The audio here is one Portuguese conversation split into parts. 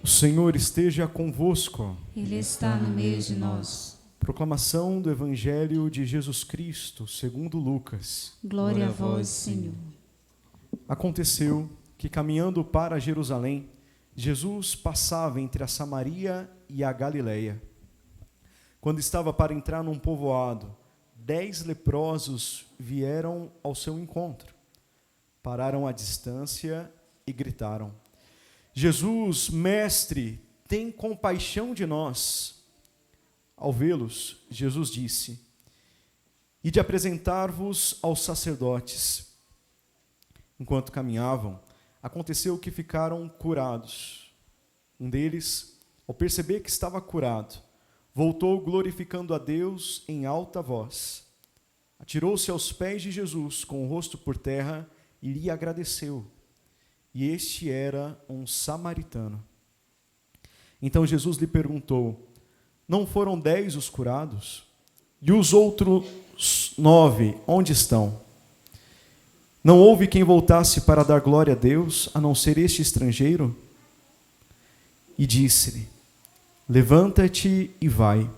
O Senhor esteja convosco. Ele está no meio de nós. Proclamação do Evangelho de Jesus Cristo, segundo Lucas. Glória a vós, Senhor. Aconteceu que, caminhando para Jerusalém, Jesus passava entre a Samaria e a Galileia. Quando estava para entrar num povoado, 10 leprosos vieram ao seu encontro. Pararam à distância e gritaram: Jesus, mestre, tem compaixão de nós. Ao vê-los, Jesus disse: Ide apresentar-vos aos sacerdotes. Enquanto caminhavam, aconteceu que ficaram curados. Um deles, ao perceber que estava curado, voltou glorificando a Deus em alta voz. Atirou-se aos pés de Jesus com o rosto por terra e lhe agradeceu. E este era um samaritano. Então Jesus lhe perguntou: Não foram 10 os curados? E os outros 9, onde estão? Não houve quem voltasse para dar glória a Deus, a não ser este estrangeiro? E disse-lhe: Levanta-te e vai.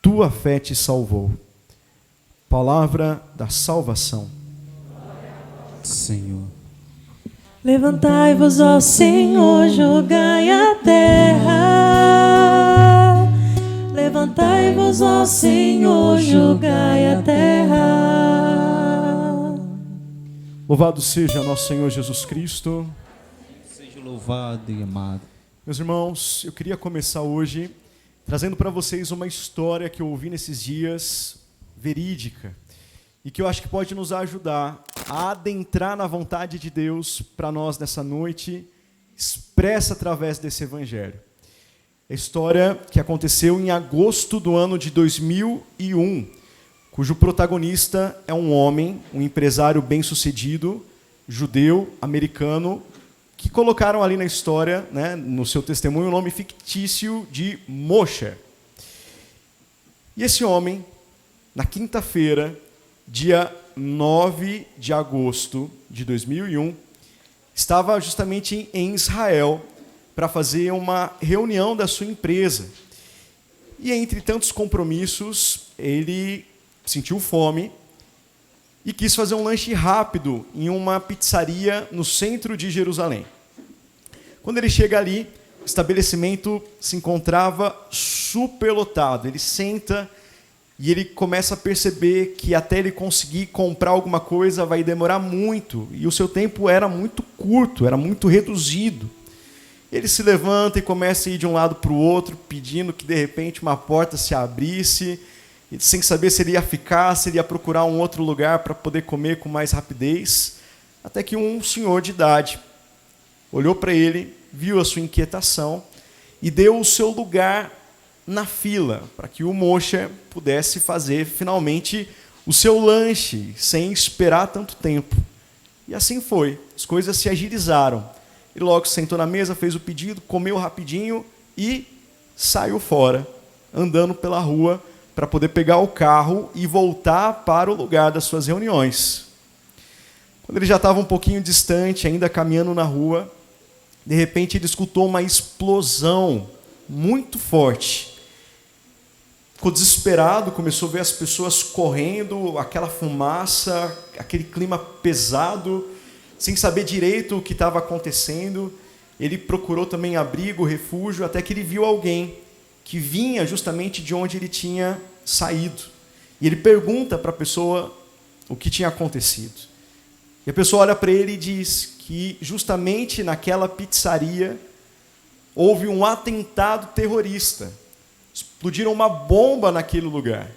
Tua fé te salvou. Palavra da salvação. Senhor. Levantai-vos, ó Senhor, julgai a terra. Levantai-vos, ó Senhor, julgai a terra. Louvado seja nosso Senhor Jesus Cristo. Seja louvado e amado. Meus irmãos, eu queria começar hoje trazendo para vocês uma história que eu ouvi nesses dias, verídica, e que eu acho que pode nos ajudar a adentrar na vontade de Deus para nós nessa noite, expressa através desse evangelho. É a história que aconteceu em agosto do ano de 2001, cujo protagonista é um homem, um empresário bem-sucedido, judeu, americano, que colocaram ali na história, né, no seu testemunho, o nome fictício de Moshe. E esse homem, na quinta-feira, dia 9 de agosto de 2001, estava justamente em Israel para fazer uma reunião da sua empresa. E entre tantos compromissos, ele sentiu fome e quis fazer um lanche rápido em uma pizzaria no centro de Jerusalém. Quando ele chega ali, o estabelecimento se encontrava superlotado. Ele senta e ele começa a perceber que até ele conseguir comprar alguma coisa vai demorar muito. E o seu tempo era muito curto, era muito reduzido. Ele se levanta e começa a ir de um lado para o outro, pedindo que de repente uma porta se abrisse, sem saber se ele ia ficar, se ele ia procurar um outro lugar para poder comer com mais rapidez. Até que um senhor de idade olhou para ele, viu a sua inquietação e deu o seu lugar na fila, para que o Moshe pudesse fazer finalmente o seu lanche, sem esperar tanto tempo. E assim foi, as coisas se agilizaram. Ele logo sentou na mesa, fez o pedido, comeu rapidinho e saiu fora, andando pela rua, para poder pegar o carro e voltar para o lugar das suas reuniões. Quando ele já estava um pouquinho distante, ainda caminhando na rua, de repente ele escutou uma explosão muito forte. Ficou desesperado, começou a ver as pessoas correndo, aquela fumaça, aquele clima pesado, sem saber direito o que estava acontecendo. Ele procurou também abrigo, refúgio, até que ele viu alguém que vinha justamente de onde ele tinha saído. E ele pergunta para a pessoa o que tinha acontecido. E a pessoa olha para ele e diz que justamente naquela pizzaria houve um atentado terrorista. Explodiram uma bomba naquele lugar.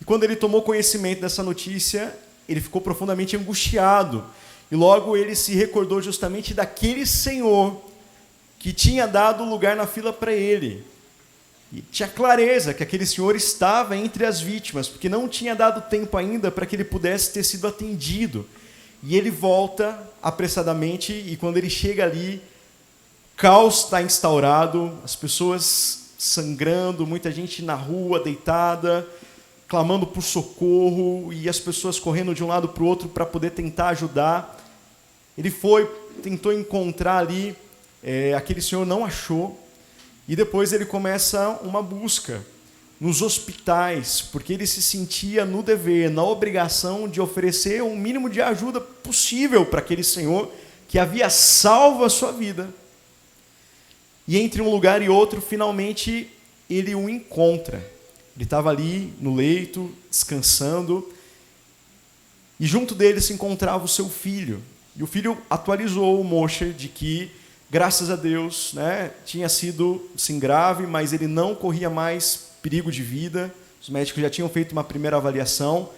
E quando ele tomou conhecimento dessa notícia, ele ficou profundamente angustiado. E logo ele se recordou justamente daquele senhor que tinha dado lugar na fila para ele. E tinha clareza que aquele senhor estava entre as vítimas, porque não tinha dado tempo ainda para que ele pudesse ter sido atendido. E ele volta apressadamente, e quando ele chega ali, caos está instaurado, as pessoas sangrando, muita gente na rua, deitada, clamando por socorro, e as pessoas correndo de um lado para o outro para poder tentar ajudar. Ele tentou encontrar ali aquele senhor não achou, e depois ele começa uma busca nos hospitais, porque ele se sentia no dever, na obrigação de oferecer o mínimo de ajuda possível para aquele senhor que havia salvo a sua vida. E entre um lugar e outro, finalmente, ele o encontra. Ele estava ali no leito, descansando, e junto dele se encontrava o seu filho. E o filho atualizou o Moshe de que, graças a Deus, tinha sido sim grave, mas ele não corria mais perigo de vida. Os médicos já tinham feito uma primeira avaliação,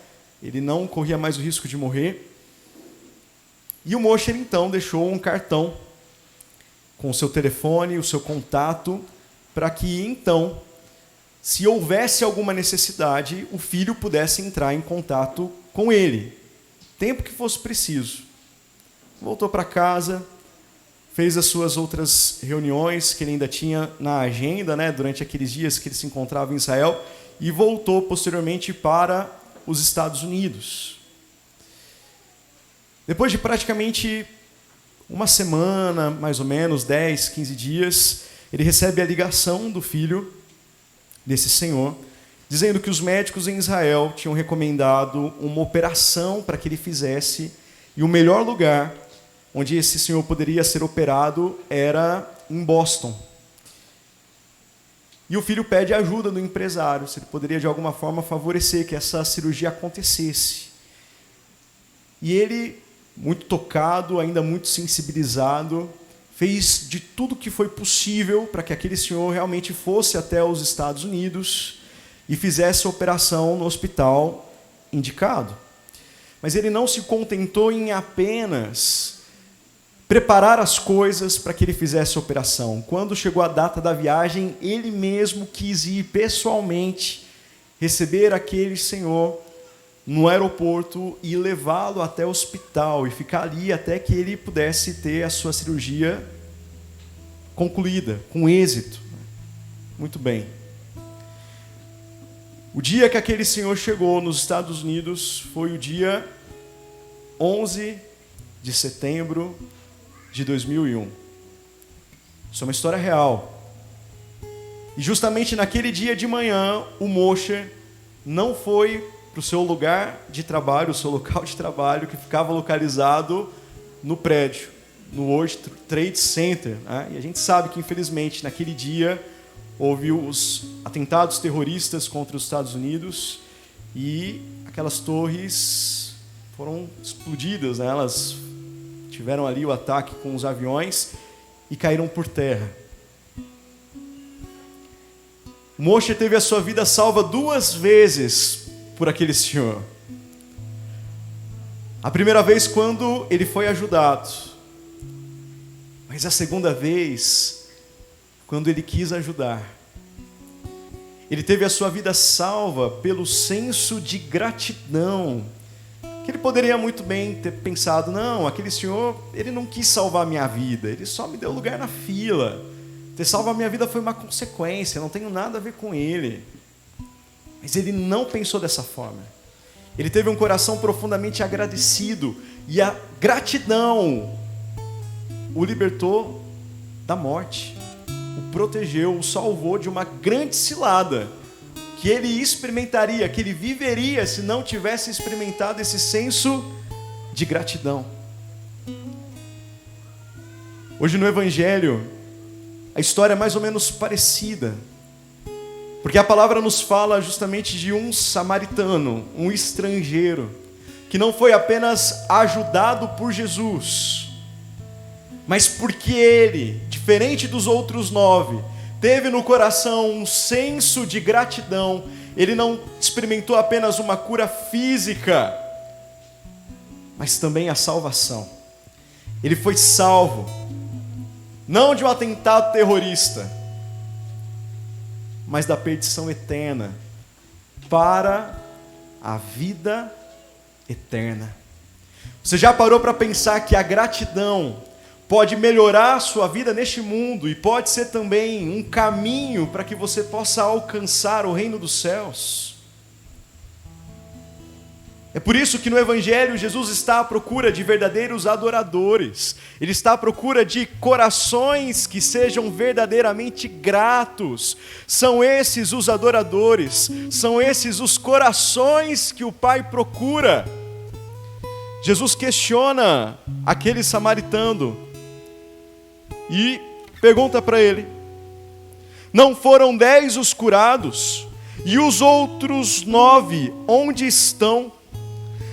ele não corria mais o risco de morrer. E o Moshe, então, deixou um cartão com o seu telefone, o seu contato, para que, então, se houvesse alguma necessidade, o filho pudesse entrar em contato com ele, tempo que fosse preciso. Voltou para casa, fez as suas outras reuniões que ele ainda tinha na agenda, durante aqueles dias que ele se encontrava em Israel, e voltou posteriormente para os Estados Unidos. Depois de praticamente uma semana, mais ou menos, 10, 15 dias, ele recebe a ligação do filho desse senhor, dizendo que os médicos em Israel tinham recomendado uma operação para que ele fizesse, e o melhor lugar onde esse senhor poderia ser operado era em Boston. E o filho pede ajuda do empresário, se ele poderia de alguma forma favorecer que essa cirurgia acontecesse. E ele, muito tocado, ainda muito sensibilizado, fez de tudo que foi possível para que aquele senhor realmente fosse até os Estados Unidos e fizesse a operação no hospital indicado. Mas ele não se contentou em apenas preparar as coisas para que ele fizesse a operação. Quando chegou a data da viagem, ele mesmo quis ir pessoalmente receber aquele senhor no aeroporto e levá-lo até o hospital e ficar ali até que ele pudesse ter a sua cirurgia concluída, com êxito. Muito bem. O dia que aquele senhor chegou nos Estados Unidos foi o dia 11 de setembro de 2001. Isso é uma história real. E justamente naquele dia de manhã, o Moshe não foi para o seu lugar de trabalho, o seu local de trabalho, que ficava localizado no prédio, no World Trade Center. E a gente sabe que, infelizmente, naquele dia houve os atentados terroristas contra os Estados Unidos e aquelas torres foram explodidas, elas tiveram ali o ataque com os aviões e caíram por terra. Moshe teve a sua vida salva 2 vezes por aquele senhor. A primeira vez quando ele foi ajudado, mas a segunda vez quando ele quis ajudar. Ele teve a sua vida salva pelo senso de gratidão, que ele poderia muito bem ter pensado, não, aquele senhor, ele não quis salvar a minha vida, ele só me deu lugar na fila. Ter salvo a minha vida foi uma consequência, não tenho nada a ver com ele. Mas ele não pensou dessa forma. Ele teve um coração profundamente agradecido, e a gratidão o libertou da morte, o protegeu, o salvou de uma grande cilada que ele experimentaria, que ele viveria se não tivesse experimentado esse senso de gratidão. Hoje no Evangelho, a história é mais ou menos parecida, porque a palavra nos fala justamente de um samaritano, um estrangeiro, que não foi apenas ajudado por Jesus, mas porque ele, diferente dos outros 9, teve no coração um senso de gratidão. Ele não experimentou apenas uma cura física, mas também a salvação. Ele foi salvo, não de um atentado terrorista, mas da perdição eterna, para a vida eterna. Você já parou para pensar que a gratidão pode melhorar a sua vida neste mundo e pode ser também um caminho para que você possa alcançar o reino dos céus? É por isso que no Evangelho Jesus está à procura de verdadeiros adoradores. Ele está à procura de corações que sejam verdadeiramente gratos. São esses os adoradores, são esses os corações que o Pai procura. Jesus questiona aquele samaritano e pergunta para ele: não foram 10 os curados? E os outros 9, onde estão?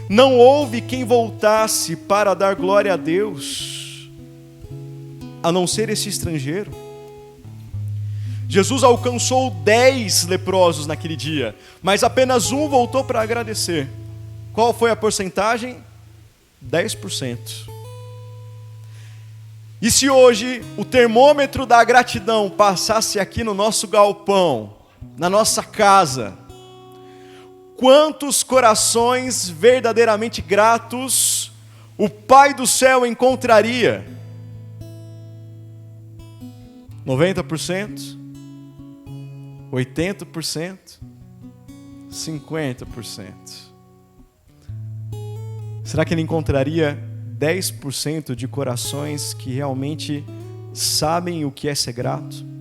Não houve quem voltasse para dar glória a Deus, a não ser esse estrangeiro. Jesus alcançou 10 leprosos naquele dia, mas apenas um voltou para agradecer. Qual foi a porcentagem? 10%. E se hoje o termômetro da gratidão passasse aqui no nosso galpão, na nossa casa, quantos corações verdadeiramente gratos o Pai do céu encontraria? 90%? 80%? 50%? Será que ele encontraria 10% de corações que realmente sabem o que é ser grato?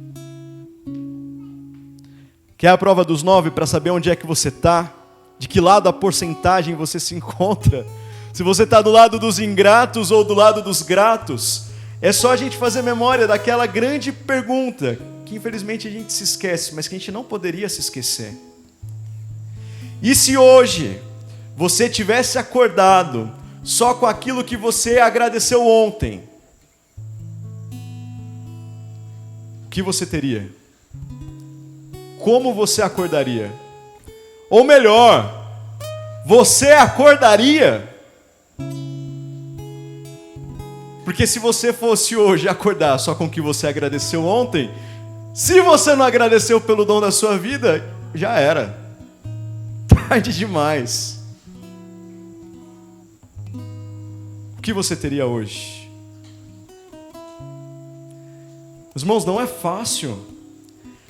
Quer a prova dos 9 para saber onde é que você está? De que lado da porcentagem você se encontra? Se você está do lado dos ingratos ou do lado dos gratos? É só a gente fazer memória daquela grande pergunta, que infelizmente a gente se esquece, mas que a gente não poderia se esquecer. E se hoje você tivesse acordado só com aquilo que você agradeceu ontem, o que você teria? Como você acordaria? Ou melhor, você acordaria? Porque se você fosse hoje acordar só com o que você agradeceu ontem, se você não agradeceu pelo dom da sua vida, já era. Tarde demais. O que você teria hoje? Irmãos, não é fácil.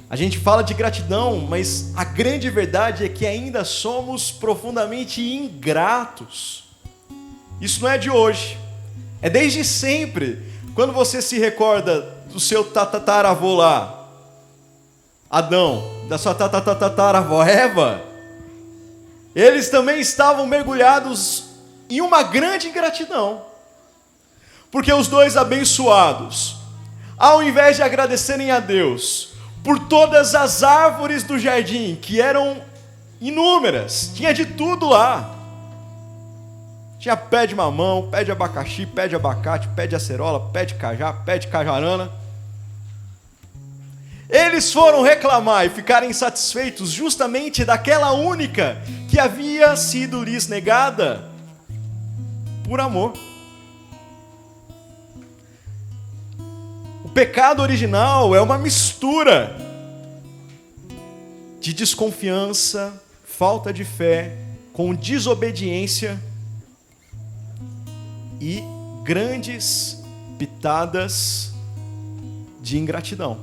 A gente fala de gratidão, mas a grande verdade é que ainda somos profundamente ingratos. Isso não é de hoje, é desde sempre. Quando você se recorda do seu tataravô lá, Adão, da sua tataravó Eva, eles também estavam mergulhados em uma grande ingratidão. Porque os dois abençoados, ao invés de agradecerem a Deus por todas as árvores do jardim, que eram inúmeras, tinha de tudo lá. Tinha pé de mamão, pé de abacaxi, pé de abacate, pé de acerola, pé de cajá, pé de cajarana. Eles foram reclamar e ficarem insatisfeitos justamente daquela única que havia sido lhes negada por amor. O pecado original é uma mistura de desconfiança, falta de fé, com desobediência e grandes pitadas de ingratidão.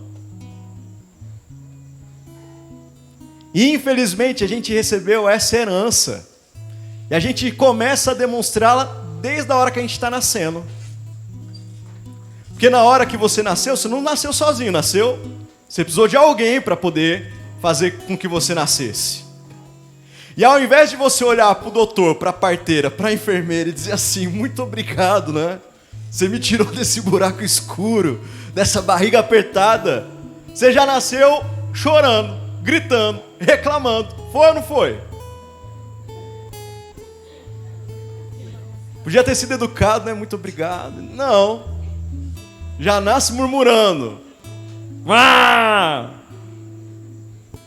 E infelizmente a gente recebeu essa herança e a gente começa a demonstrá-la desde a hora que a gente está nascendo. Porque na hora que você nasceu, você não nasceu sozinho, você precisou de alguém para poder fazer com que você nascesse. E ao invés de você olhar para o doutor, para a parteira, para a enfermeira e dizer assim, muito obrigado, né? Você me tirou desse buraco escuro, dessa barriga apertada. Você já nasceu chorando, gritando, reclamando. Foi ou não foi? Podia ter sido educado, né? Muito obrigado. Não. Já nasce murmurando.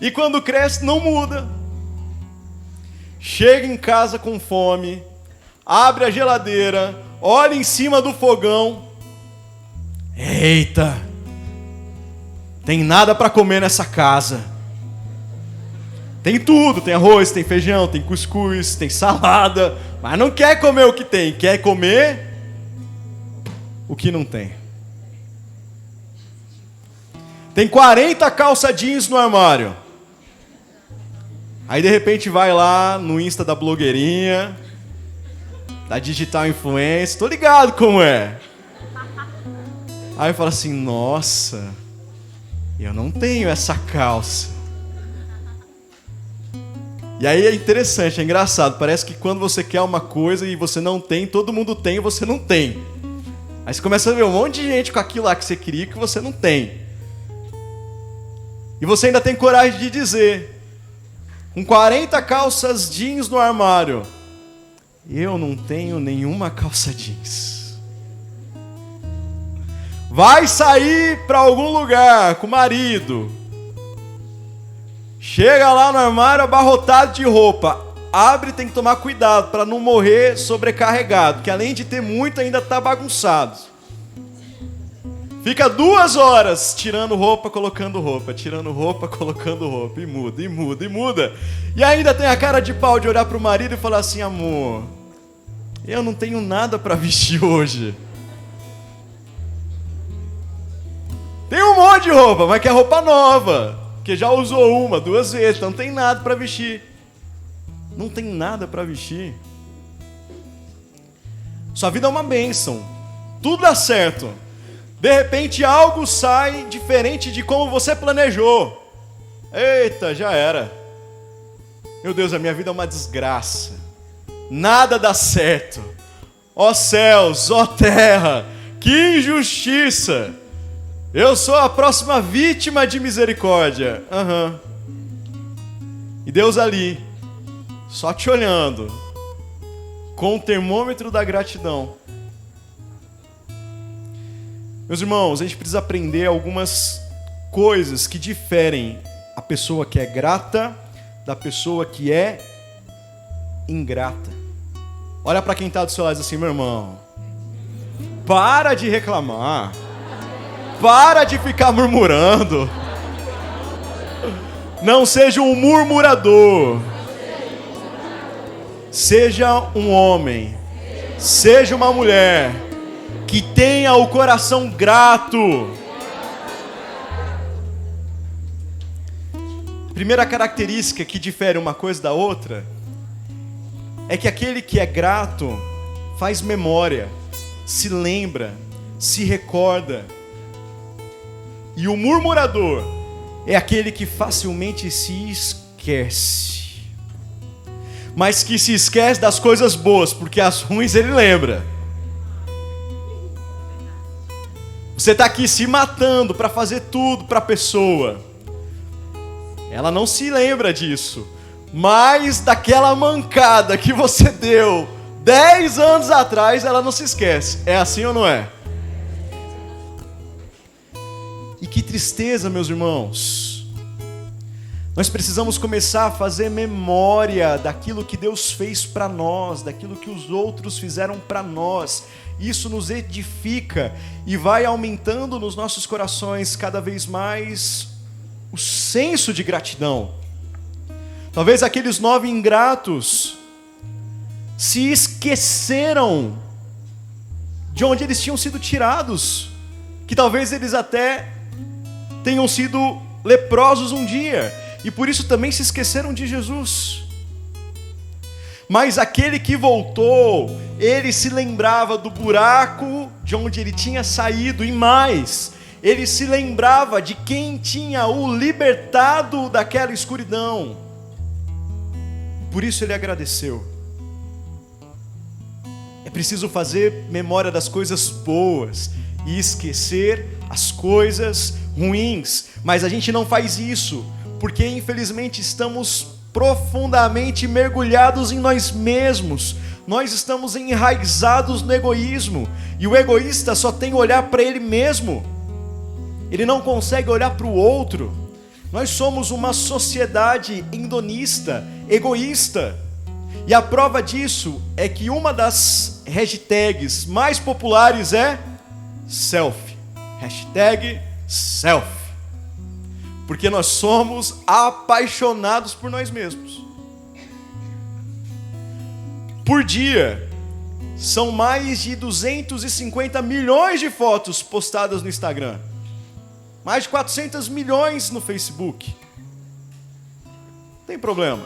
E quando cresce, não muda. Chega em casa com fome, abre a geladeira, olha em cima do fogão. Eita! Tem nada para comer nessa casa. Tem tudo, tem arroz, tem feijão, tem cuscuz, tem salada, mas não quer comer o que tem, quer comer o que não tem. Tem 40 calça jeans no armário. Aí de repente vai lá no Insta da blogueirinha, da digital influencer, tô ligado como é. Aí eu falo assim, nossa, eu não tenho essa calça. E aí é interessante, é engraçado, parece que quando você quer uma coisa e você não tem, todo mundo tem e você não tem. Aí você começa a ver um monte de gente com aquilo lá que você queria que você não tem. E você ainda tem coragem de dizer, com 40 calças jeans no armário, eu não tenho nenhuma calça jeans. Vai sair para algum lugar com o marido. Chega lá no armário abarrotado de roupa. Abre e tem que tomar cuidado para não morrer sobrecarregado, que além de ter muito ainda está bagunçado. Fica 2 horas tirando roupa, colocando roupa, tirando roupa, colocando roupa, e muda, e muda, e muda. E ainda tem a cara de pau de olhar para o marido e falar assim, amor, eu não tenho nada para vestir hoje. Tem um monte de roupa, mas quer roupa nova, porque já usou 1, 2 vezes, então não tem nada para vestir. Não tem nada para vestir. Sua vida é uma bênção, tudo dá certo. De repente algo sai diferente de como você planejou. Eita, já era. Meu Deus, a minha vida é uma desgraça. Nada dá certo. Ó céus, ó terra, que injustiça. Eu sou a próxima vítima de misericórdia. E Deus ali, só te olhando, com o termômetro da gratidão. Meus irmãos, a gente precisa aprender algumas coisas que diferem a pessoa que é grata da pessoa que é ingrata. Olha para quem está do seu lado e diz assim, meu irmão, para de reclamar, para de ficar murmurando, não seja um murmurador, seja um homem, seja uma mulher, que tenha o coração grato. Primeira característica que difere uma coisa da outra é que aquele que é grato faz memória, se lembra, se recorda. E o murmurador é aquele que facilmente se esquece, mas que se esquece das coisas boas, porque as ruins ele lembra. Você está aqui se matando para fazer tudo para a pessoa. Ela não se lembra disso. Mas daquela mancada que você deu 10 anos atrás, ela não se esquece. É assim ou não é? E que tristeza, meus irmãos. Nós precisamos começar a fazer memória daquilo que Deus fez para nós, daquilo que os outros fizeram para nós. Isso nos edifica e vai aumentando nos nossos corações cada vez mais o senso de gratidão. Talvez aqueles 9 ingratos se esqueceram de onde eles tinham sido tirados, que talvez eles até tenham sido leprosos um dia, e por isso também se esqueceram de Jesus. Mas aquele que voltou, ele se lembrava do buraco de onde ele tinha saído, e mais, ele se lembrava de quem tinha o libertado daquela escuridão. Por isso ele agradeceu. É preciso fazer memória das coisas boas e esquecer as coisas ruins. Mas a gente não faz isso, porque infelizmente estamos profundamente mergulhados em nós mesmos. Nós estamos enraizados no egoísmo, e o egoísta só tem olhar para ele mesmo. Ele não consegue olhar para o outro. Nós somos uma sociedade hedonista, egoísta. E a prova disso é que uma das hashtags mais populares é selfie. Hashtag selfie. Porque nós somos apaixonados por nós mesmos. Por dia, são mais de 250 milhões de fotos postadas no Instagram. Mais de 400 milhões no Facebook. Não tem problema.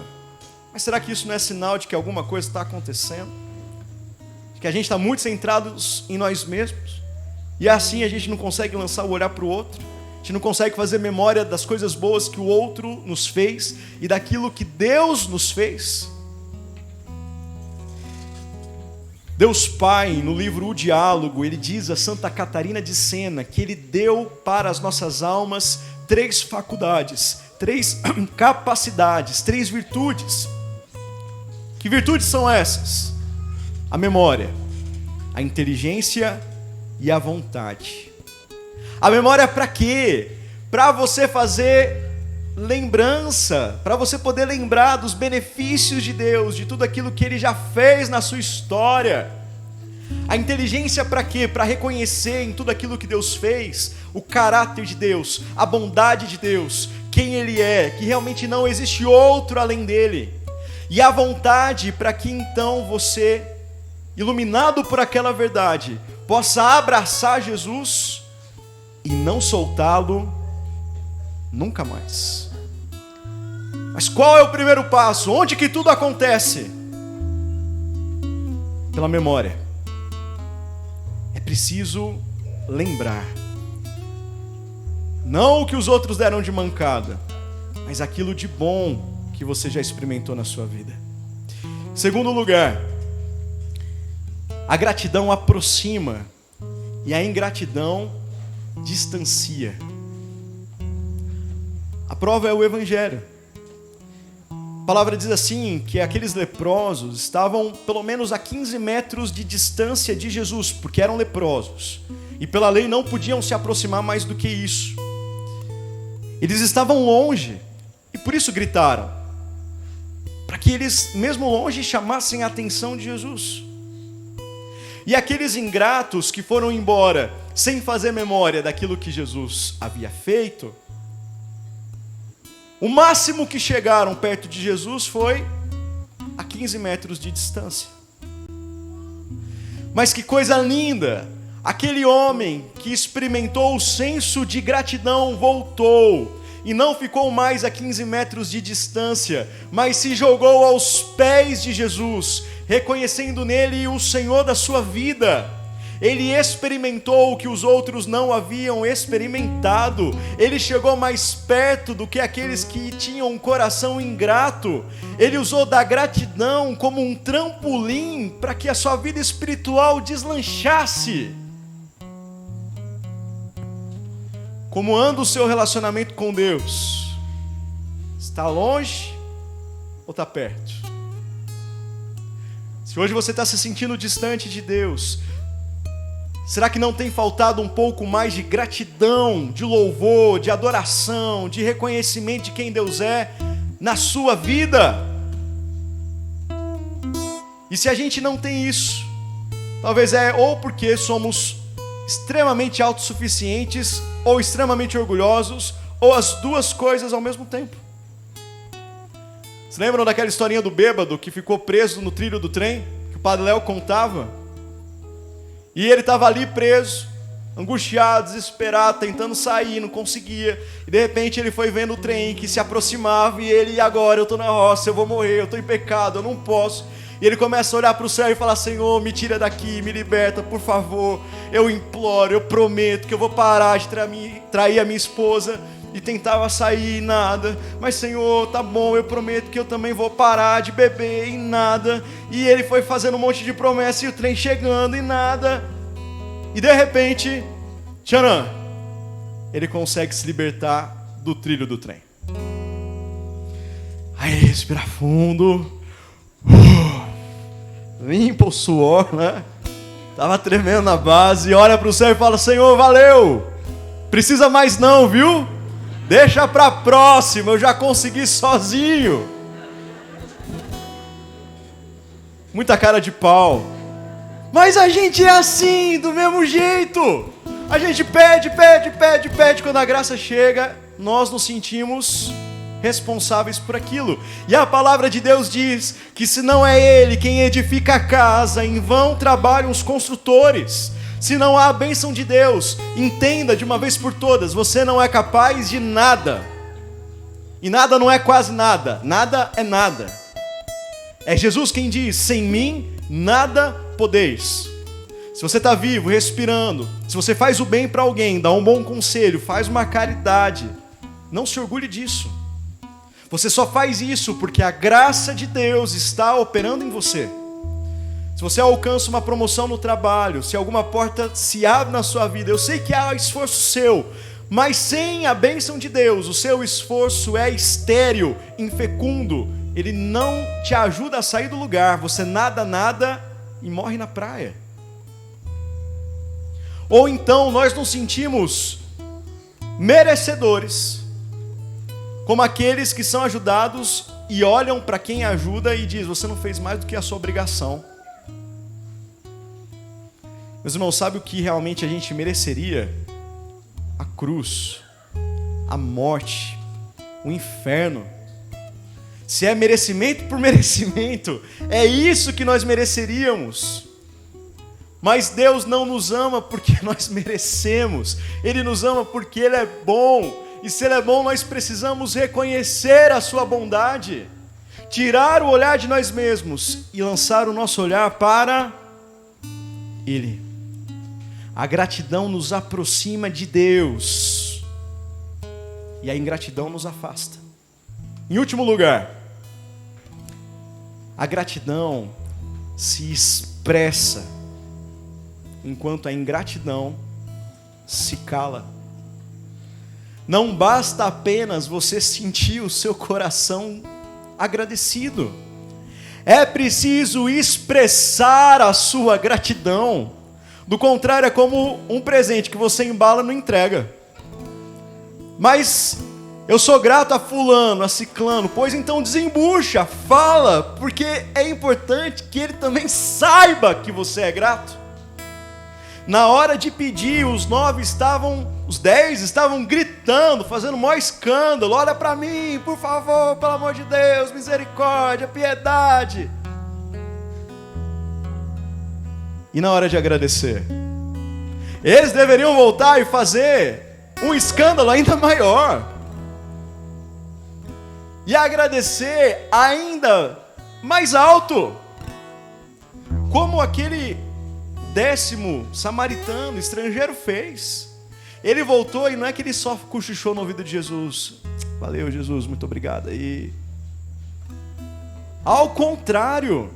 Mas será que isso não é sinal de que alguma coisa está acontecendo? que a gente está muito centrado em nós mesmos, e assim a gente não consegue lançar o olhar para o outro, a gente não consegue fazer memória das coisas boas que o outro nos fez e daquilo que Deus nos fez. Deus Pai, no livro O Diálogo, ele diz a Santa Catarina de Sena que ele deu para as nossas almas 3 faculdades, 3 capacidades, 3 virtudes. Que virtudes são essas? A memória, a inteligência e a vontade. A memória é para quê? Para você fazer lembrança, para você poder lembrar dos benefícios de Deus, de tudo aquilo que Ele já fez na sua história. A inteligência para quê? Para reconhecer em tudo aquilo que Deus fez, o caráter de Deus, a bondade de Deus, quem Ele é, que realmente não existe outro além dEle. E a vontade para que então você, iluminado por aquela verdade, possa abraçar Jesus e não soltá-lo nunca mais. Mas qual é o primeiro passo? Onde que tudo acontece? Pela memória. É preciso lembrar. Não o que os outros deram de mancada, mas aquilo de bom que você já experimentou na sua vida. Segundo lugar, a gratidão aproxima e a ingratidão distancia. A prova é o Evangelho. A palavra diz assim, que aqueles leprosos estavam pelo menos a 15 metros de distância de Jesus, porque eram leprosos. E pela lei não podiam se aproximar mais do que isso. Eles estavam longe, e por isso gritaram, para que eles, mesmo longe, chamassem a atenção de Jesus. E aqueles ingratos que foram embora sem fazer memória daquilo que Jesus havia feito, o máximo que chegaram perto de Jesus foi a 15 metros de distância. Mas que coisa linda! Aquele homem que experimentou o senso de gratidão voltou e não ficou mais a 15 metros de distância, mas se jogou aos pés de Jesus, reconhecendo nele o Senhor da sua vida. Ele experimentou o que os outros não haviam experimentado. Ele chegou mais perto do que aqueles que tinham um coração ingrato. Ele usou da gratidão como um trampolim para que a sua vida espiritual deslanchasse. Como anda o seu relacionamento com Deus? Está longe ou está perto? Se hoje você está se sentindo distante de Deus, será que não tem faltado um pouco mais de gratidão, de louvor, de adoração, de reconhecimento de quem Deus é na sua vida? E se a gente não tem isso, talvez é ou porque somos extremamente autossuficientes ou extremamente orgulhosos, ou as duas coisas ao mesmo tempo. Vocês lembram daquela historinha do bêbado que ficou preso no trilho do trem, que o Padre Léo contava? E ele estava ali preso, angustiado, desesperado, tentando sair, não conseguia. E de repente ele foi vendo o trem que se aproximava e ele, e agora? Eu estou na roça, eu vou morrer, eu estou em pecado, eu não posso. E ele começa a olhar para o céu e falar: Senhor, me tira daqui, me liberta, por favor. Eu imploro, eu prometo que eu vou parar de trair a minha esposa. E tentava sair e nada. Mas Senhor, tá bom, eu prometo que eu também vou parar de beber e nada. E ele foi fazendo um monte de promessas e o trem chegando e nada. E de repente, tcharam, ele consegue se libertar do trilho do trem. Aí respira fundo. Limpa o suor, né? Tava tremendo na base. Olha para o céu e fala: Senhor, valeu. Precisa mais não, viu? Deixa para a próxima, eu já consegui sozinho. Muita cara de pau. Mas a gente é assim, do mesmo jeito. A gente pede. Quando a graça chega, nós nos sentimos responsáveis por aquilo. E a palavra de Deus diz que se não é Ele quem edifica a casa, em vão trabalham os construtores. Se não há a bênção de Deus, entenda de uma vez por todas, você não é capaz de nada. E nada não é quase nada, nada é nada. É Jesus quem diz: sem mim nada podeis, se você está vivo, respirando, se você faz o bem para alguém, dá um bom conselho, faz uma caridade, não se orgulhe disso. Você só faz isso porque a graça de Deus está operando em você. Se você alcança uma promoção no trabalho, se alguma porta se abre na sua vida, eu sei que há esforço seu, mas sem a bênção de Deus, o seu esforço é estéril, infecundo, ele não te ajuda a sair do lugar, você nada e morre na praia. Ou então nós nos sentimos merecedores, como aqueles que são ajudados e olham para quem ajuda e diz: você não fez mais do que a sua obrigação. Meus irmãos, sabe o que realmente a gente mereceria? A cruz, a morte, o inferno. Se é merecimento por merecimento, é isso que nós mereceríamos. Mas Deus não nos ama porque nós merecemos, Ele nos ama porque Ele é bom. E se Ele é bom, nós precisamos reconhecer a sua bondade, tirar o olhar de nós mesmos e lançar o nosso olhar para Ele. A gratidão nos aproxima de Deus e a ingratidão nos afasta. Em último lugar, a gratidão se expressa enquanto a ingratidão se cala. Não basta apenas você sentir o seu coração agradecido. É preciso expressar a sua gratidão. Do contrário, é como um presente que você embala e não entrega. Mas eu sou grato a fulano, a ciclano. Pois então desembucha, fala, porque é importante que ele também saiba que você é grato. Na hora de pedir, os 10 estavam gritando, fazendo o maior escândalo. Olha para mim, por favor, pelo amor de Deus, misericórdia, piedade. E na hora de agradecer, eles deveriam voltar e fazer um escândalo ainda maior. E agradecer ainda mais alto. Como aquele 10º samaritano, estrangeiro, fez. Ele voltou e não é que ele só cochichou no ouvido de Jesus: valeu, Jesus, muito obrigado. E ao contrário,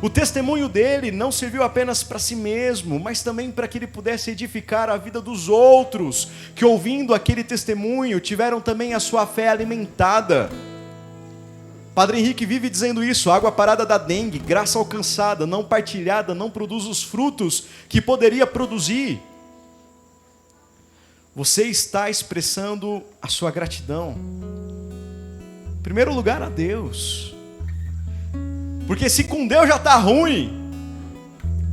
o testemunho dele não serviu apenas para si mesmo, mas também para que ele pudesse edificar a vida dos outros, que ouvindo aquele testemunho tiveram também a sua fé alimentada. Padre Henrique vive dizendo isso: água parada da dengue, graça alcançada, não partilhada, não produz os frutos que poderia produzir. Você está expressando a sua gratidão, em primeiro lugar a Deus, porque se com Deus já está ruim,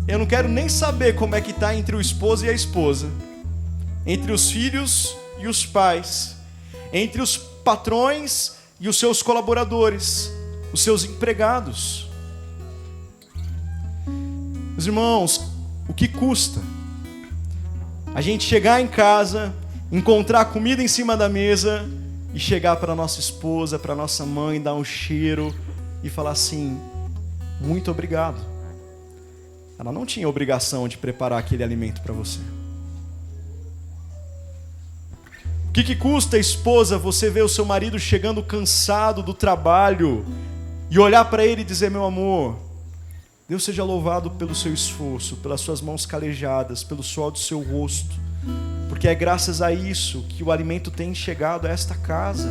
eu não quero nem saber como é que está entre o esposo e a esposa, entre os filhos e os pais, entre os patrões e os seus colaboradores, os seus empregados. Meus irmãos, o que custa a gente chegar em casa, encontrar comida em cima da mesa e chegar para nossa esposa, para nossa mãe, dar um cheiro e falar assim: muito obrigado. Ela não tinha obrigação de preparar aquele alimento para você. O que custa, esposa, você ver o seu marido chegando cansado do trabalho e olhar para ele e dizer: meu amor, Deus seja louvado pelo seu esforço, pelas suas mãos calejadas, pelo suor do seu rosto, porque é graças a isso que o alimento tem chegado a esta casa.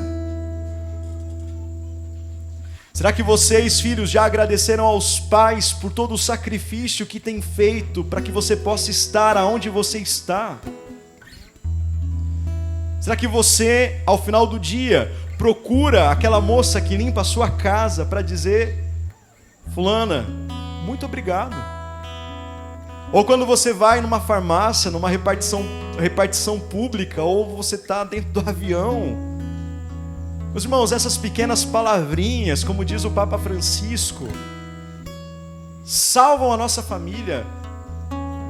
Será que vocês, filhos, já agradeceram aos pais por todo o sacrifício que têm feito para que você possa estar aonde você está? Será que você, ao final do dia, procura aquela moça que limpa a sua casa para dizer: fulana, muito obrigado? Ou quando você vai numa farmácia, numa repartição pública, ou você está dentro do avião. Meus irmãos, essas pequenas palavrinhas, como diz o Papa Francisco, salvam a nossa família,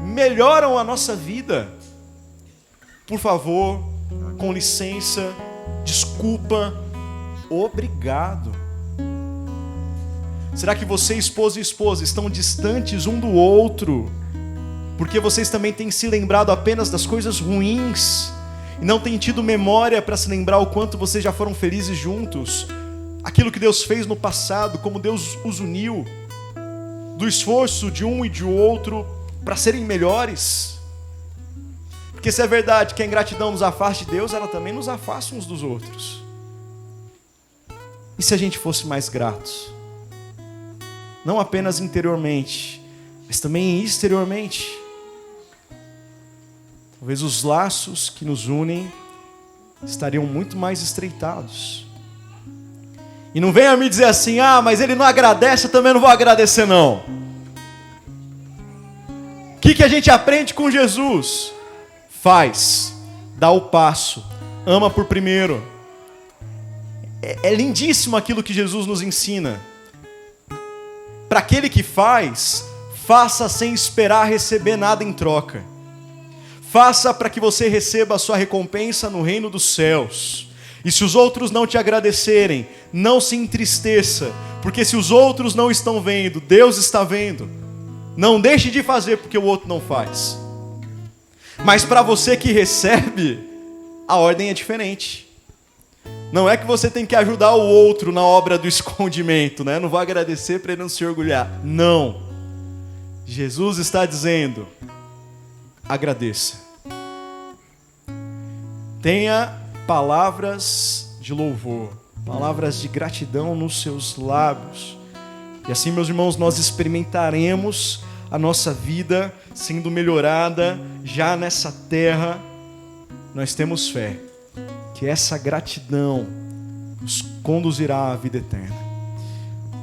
melhoram a nossa vida. Por favor, com licença, desculpa, obrigado. Será que você, esposo e esposa, estão distantes um do outro porque vocês também têm se lembrado apenas das coisas ruins e não têm tido memória para se lembrar o quanto vocês já foram felizes juntos? Aquilo que Deus fez no passado, como Deus os uniu, do esforço de um e de outro para serem melhores. Porque se é verdade que a ingratidão nos afasta de Deus, ela também nos afasta uns dos outros. E se a gente fosse mais gratos? Não apenas interiormente, mas também exteriormente. Talvez os laços que nos unem estariam muito mais estreitados. E não venha me dizer assim, mas ele não agradece, eu também não vou agradecer não. O que a gente aprende com Jesus? Faz, dá o passo, ama por primeiro. É lindíssimo aquilo que Jesus nos ensina. Para aquele que faz, faça sem esperar receber nada em troca. Faça para que você receba a sua recompensa no reino dos céus. E se os outros não te agradecerem, não se entristeça, porque se os outros não estão vendo, Deus está vendo. Não deixe de fazer porque o outro não faz. Mas para você que recebe, a ordem é diferente. Não é que você tem que ajudar o outro na obra do escondimento, né? Não vou agradecer para ele não se orgulhar. Não. Jesus está dizendo, agradeça. Tenha palavras de louvor, palavras de gratidão nos seus lábios. E assim, meus irmãos, nós experimentaremos a nossa vida sendo melhorada já nessa terra. Nós temos fé que essa gratidão nos conduzirá à vida eterna.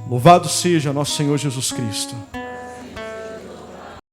Louvado seja nosso Senhor Jesus Cristo.